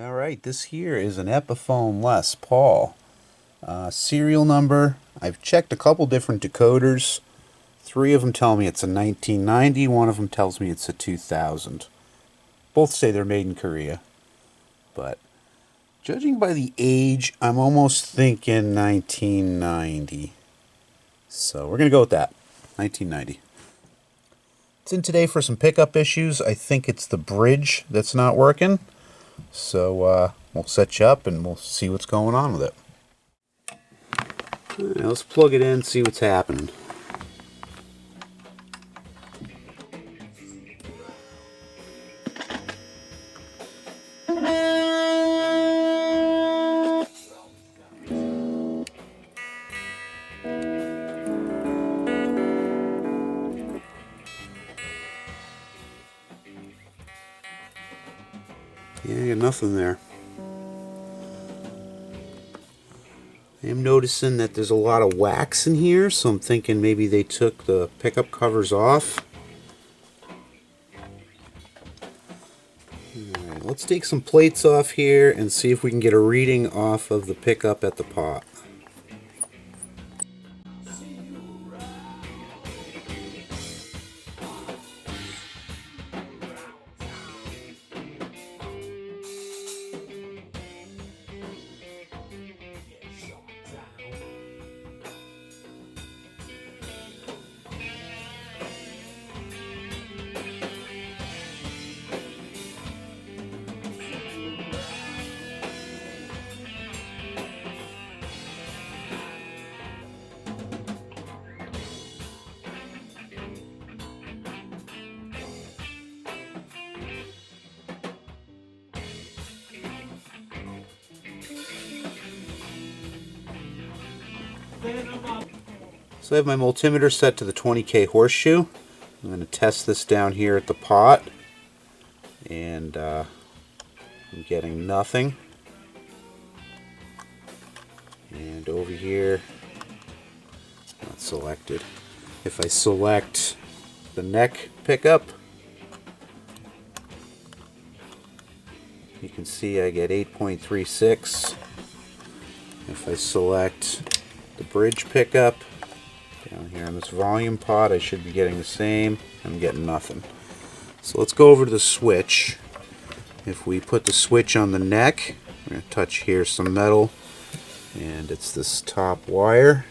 Alright, this here is an Epiphone Les Paul. Serial number, I've checked a couple different decoders. 3 of them tell me it's a 1990, one of them tells me it's a 2000. Both say they're made in Korea. But judging by the age, I'm almost thinking 1990. So we're going to go with that, 1990. It's in today for some pickup issues. I think it's the bridge that's not working. So we'll set you up and we'll see what's going on with it. All right, let's plug it in, see what's happening. Yeah, nothing there. I am noticing that there's a lot of wax in here, so I'm thinking maybe they took the pickup covers off. Alright, let's take some plates off here and see if we can get a reading off of the pickup at the pot. So I have my multimeter set to the 20K horseshoe. I'm going to test this down here at the pot, and I'm getting nothing. And over here, not selected. If I select the neck pickup, you can see I get 8.36. If I select the bridge pickup down here on this volume pot, I should be getting the same. I'm getting nothing. So let's go over to the switch. If we put the switch on the neck, we're going to touch here some metal, and it's this top wire.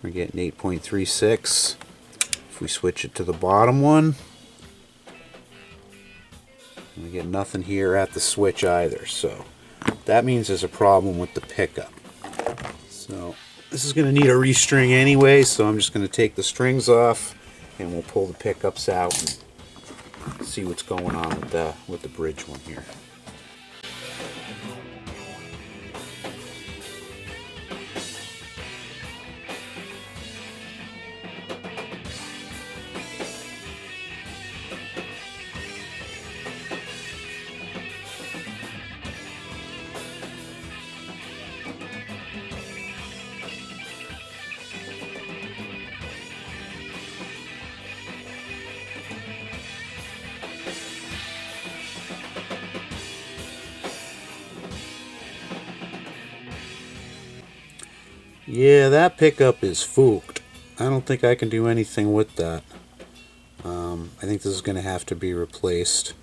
We're getting 8.36. If we switch it to the bottom one, we get nothing here at the switch either. So that means there's a problem with the pickup. So this is going to need a restring anyway, so I'm just going to take the strings off and we'll pull the pickups out and see what's going on with the bridge one here. Yeah, that pickup is fooked. I don't think I can do anything with that. I think this is going to have to be replaced.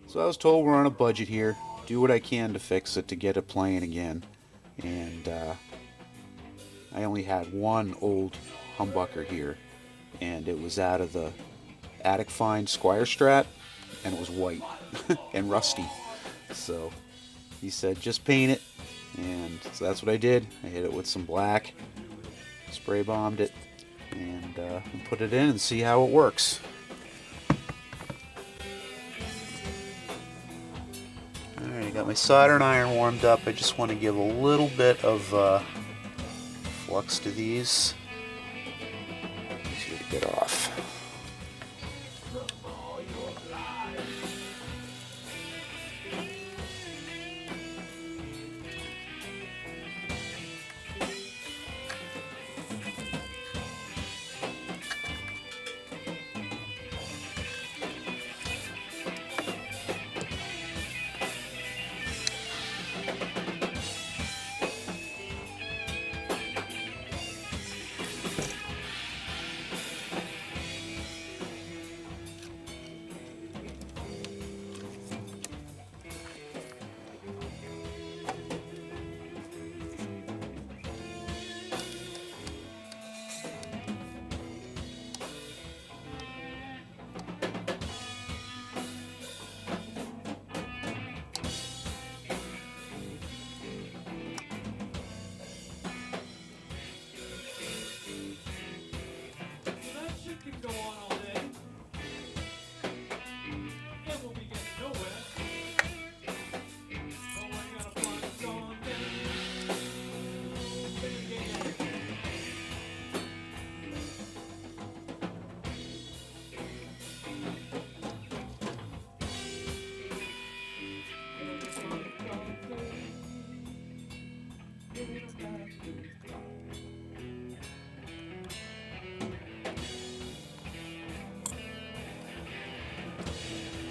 So I was told we're on a budget here. Do what I can to fix it to get it playing again. And I only had one old humbucker here, and it was out of the Attic Find Squire Strat, and it was white and rusty. So he said just paint it, and so that's what I did. I hit it with some black, spray bombed it, and put it in and see how it works. Alright, I got my soldering iron warmed up. I just want to give a little bit of flux to these. Easier to get off.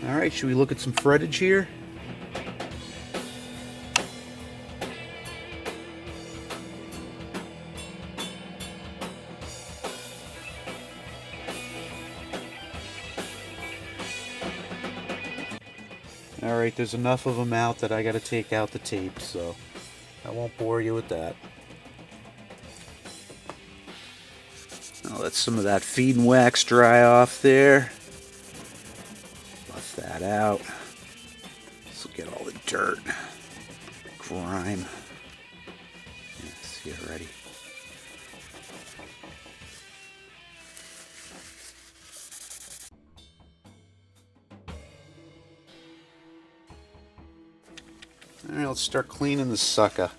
Alright, should we look at some frettage here? Alright, there's enough of them out that I gotta take out the tape, so I won't bore you with that. I'll let some of that feed and wax dry off there. Buff that out. This will get all the dirt, grime. Yes, get ready. Alright, let's start cleaning the sucker.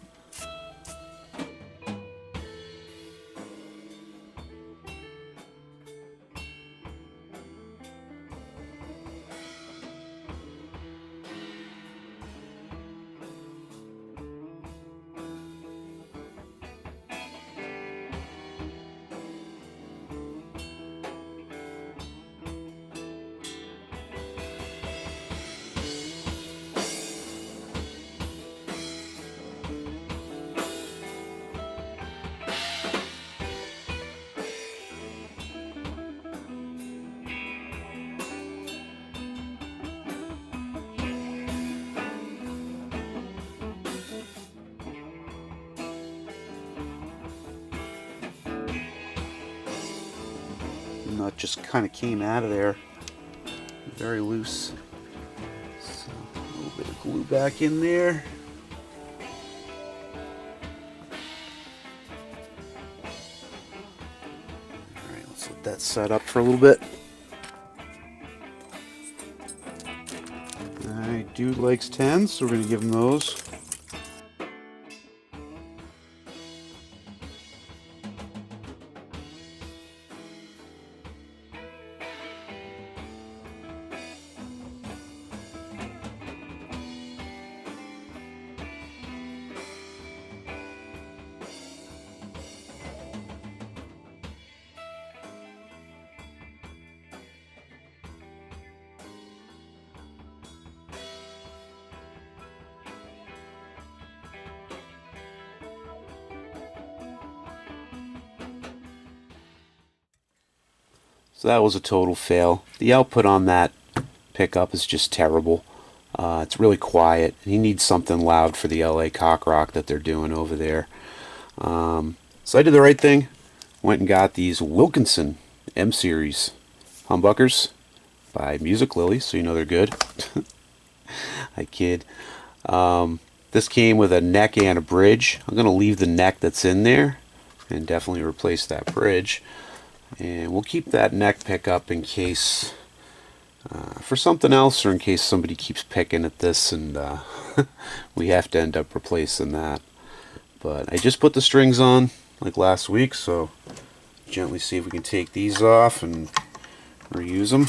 Nut just kind of came out of there, very loose. So a little bit of glue back in there. Alright, let's let that set up for a little bit. Alright, dude likes 10s, so we're going to give him those. So that was a total fail. The output on that pickup is just terrible. It's really quiet. He needs something loud for the LA cock rock that they're doing over there. So I did the right thing. Went and got these Wilkinson M Series humbuckers by Music Lily, so you know they're good. I kid. This came with a neck and a bridge. I'm going to leave the neck that's in there and definitely replace that bridge. And we'll keep that neck pickup in case for something else, or in case somebody keeps picking at this and we have to end up replacing that. But I just put the strings on like last week, so gently see if we can take these off and reuse them.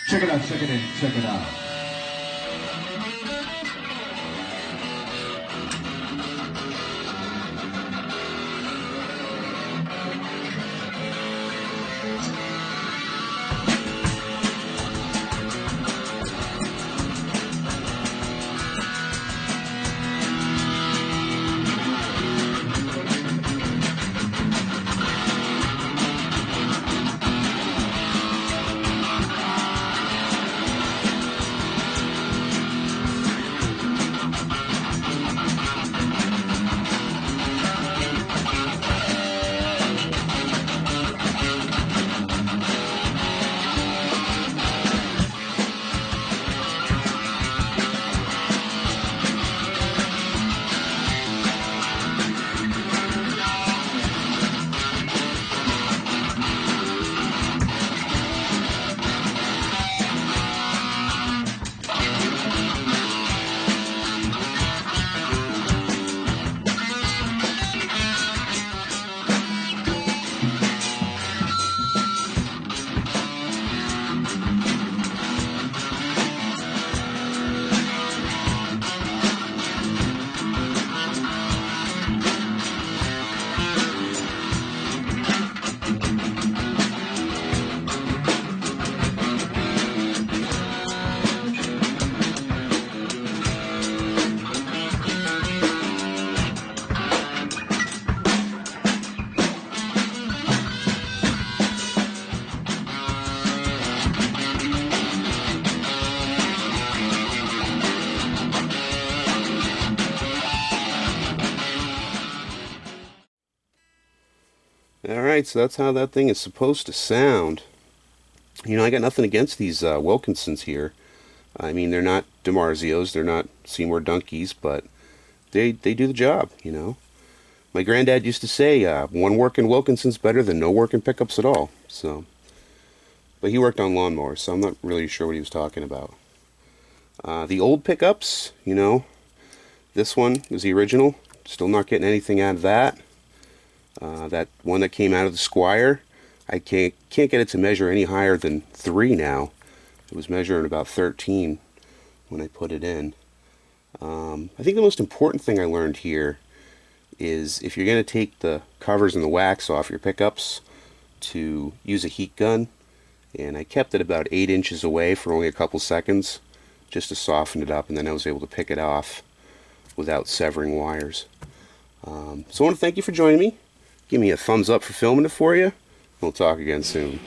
Check it out, check it in, check it out. Alright, so that's how that thing is supposed to sound. You know, I got nothing against these Wilkinsons here. I mean, they're not DiMarzios, they're not Seymour Dunkeys, but they do the job, you know. My granddad used to say, one working Wilkinson's better than no working pickups at all. So, but he worked on lawnmowers, so I'm not really sure what he was talking about. The old pickups, you know, this one is the original. Still not getting anything out of that. That one that came out of the Squire, I can't get it to measure any higher than 3 now. It was measuring about 13 when I put it in. I think the most important thing I learned here is if you're going to take the covers and the wax off your pickups, to use a heat gun, and I kept it about 8 inches away for only a couple seconds just to soften it up, and then I was able to pick it off without severing wires. So I want to thank you for joining me. Give me a thumbs up for filming it for you. We'll talk again soon.